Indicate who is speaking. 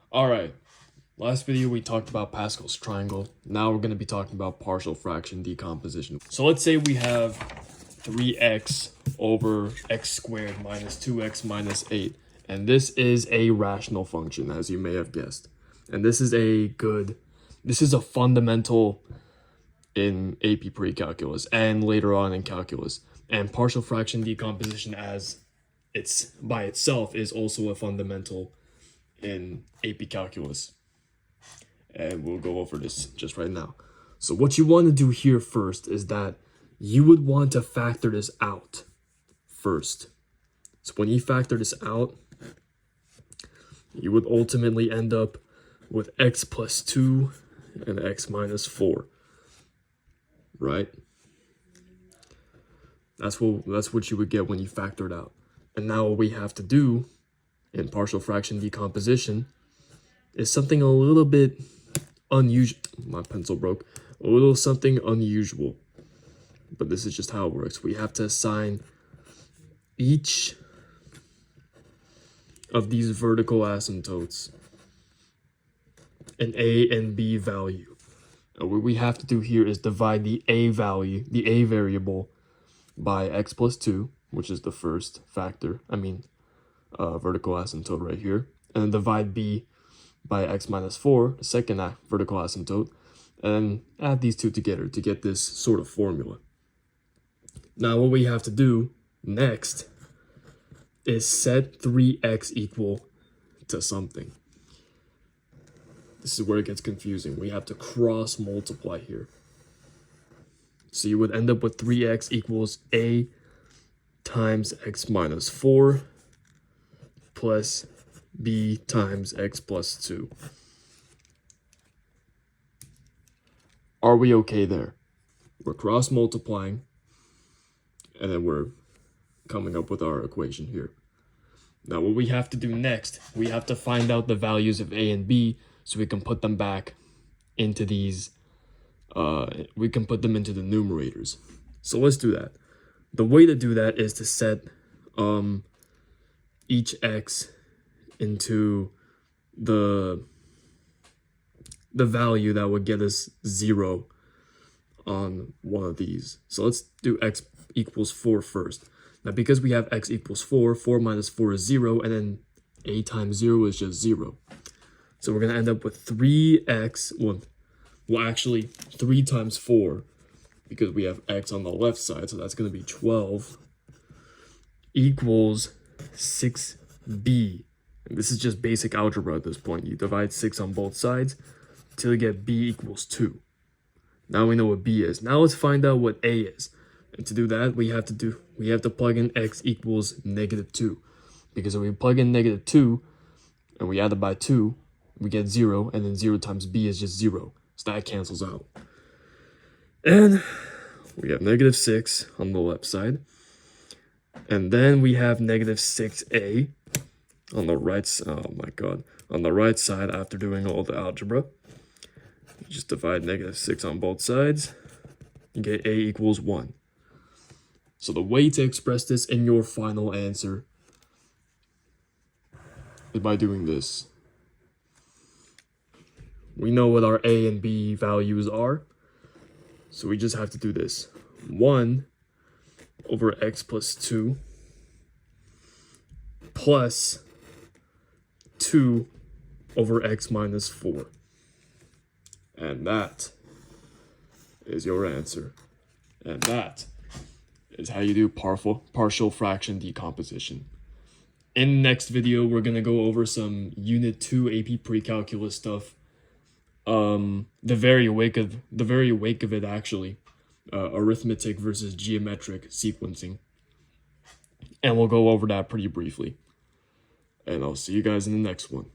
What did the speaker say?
Speaker 1: All right. Last video we talked about Pascal's triangle. Now we're going to be talking about partial fraction decomposition. So let's say we have 3x over x squared minus 2x minus 8. And this is a rational function, as you may have guessed. And this is a fundamental in AP Precalculus and later on in calculus. And partial fraction decomposition as it's by itself is also a fundamental in AP Calculus. And we'll go over this just right now. So what you want to do here first is that you would want to factor this out first. So when you factor this out, you would ultimately end up with x plus 2 and x minus 4, right? That's what you would get when you factor it out. And now what we have to do in partial fraction decomposition is something a little bit unusual. My pencil broke. A little something unusual. But this is just how it works. We have to assign each of these vertical asymptotes an a and b value. And what we have to do here is divide the a value, the a variable, by x plus 2, which is the first factor. Vertical asymptote right here. And then divide b by x minus 4, the second vertical asymptote, and add these two together to get this sort of formula. Now what we have to do next is set 3x equal to something. This is where it gets confusing. We have to cross multiply here. So you would end up with 3x equals a times x minus 4 plus b times x plus 2. Are we okay there? We're cross multiplying, and then we're coming up with our equation here. Now what we have to do next, we have to find out the values of a and b so we can put them back into these, we can put them into the numerators. So let's do that. The way to do that is to set each x into the value that would get us 0 on one of these. So let's do x equals 4 first. Now because we have x equals 4, 4 minus 4 is 0, and then a times 0 is just 0. So we're going to end up with 3x, well actually 3 times 4, because we have x on the left side, so that's going to be 12, equals 6b. And this is just basic algebra at this point. You divide 6 on both sides till you get b equals 2. Now we know what b is. Now let's find out what a is. And to do that, we have to plug in x equals -2. Because if we plug in -2 and we add it by 2, we get 0, and then 0 times b is just 0. So that cancels out. And we have -6 on the left side. And then we have -6a on the right side. Oh my god. On the right side after doing all the algebra. You just divide -6 on both sides. You get a equals 1. So the way to express this in your final answer is by doing this. We know what our a and b values are. So we just have to do this. 1 over x plus 2 plus 2 over x minus 4. And that is your answer. And that is how you do partial fraction decomposition. In the next video, we're going to go over some Unit 2 AP Precalculus stuff. The very wake of it actually. Arithmetic versus geometric sequencing. And we'll go over that pretty briefly. And I'll see you guys in the next one.